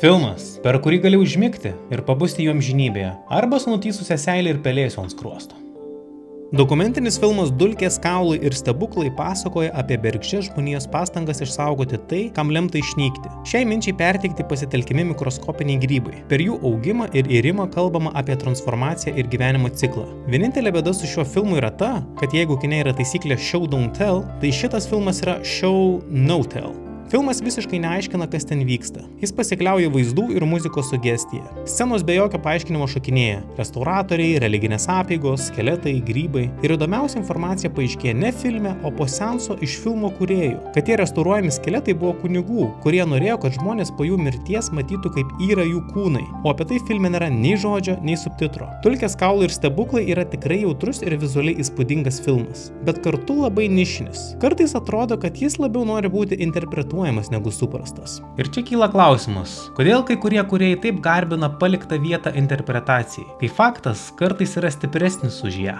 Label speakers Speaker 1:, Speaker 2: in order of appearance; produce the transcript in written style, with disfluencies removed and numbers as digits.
Speaker 1: Filmas, per kurį gali užmigti ir pabusti jo amžinybėje, arba su nutįsusia seilė ir pelėsiu ant skruosto. Dokumentinis filmas Dulkės, kaulai ir stebuklai pasakoja apie bergždžias žmonijos pastangas išsaugoti tai, kam lemta išnykti. Šiai minčiai perteikti pasitelkiami mikroskopiniai grybai. Per jų augimą ir irimą kalbama apie transformaciją ir gyvenimo ciklą. Vienintelė bėda su šiuo filmu yra ta, kad jeigu kine yra taisyklė show don't tell, tai šitas filmas yra show no tell. Filmas visiškai neaiškina, kas ten vyksta. Jis pasikliauja vaizdų ir muzikos sugestija. Scenos be jokio paaiškinimo šokinėja. Restauratoriai, religinės apeigos, skeletai, grybai. Ir įdomiausia informacija paaiškėja ne filme, o po seanso iš filmo kūrėjų. Kad tie restauruojami skeletai buvo kunigų, kurie norėjo, kad žmonės po jų mirties matytų, kaip yra jų kūnai. O apie tai filme nėra nei žodžio, nei subtitro. Dulkės, kaulai ir stebuklai yra tikrai jautrus ir vizualiai įspūdingas filmas. Bet kartu labai nišinis. Kartais atrodo, kad jis labiau nori būti interpretuojamas negu suprastas. Ir čia kyla klausimas, kodėl kai kurie kūrėjai taip garbina paliktą vietą interpretacijai, kai faktas kartais yra stipresnis už ją.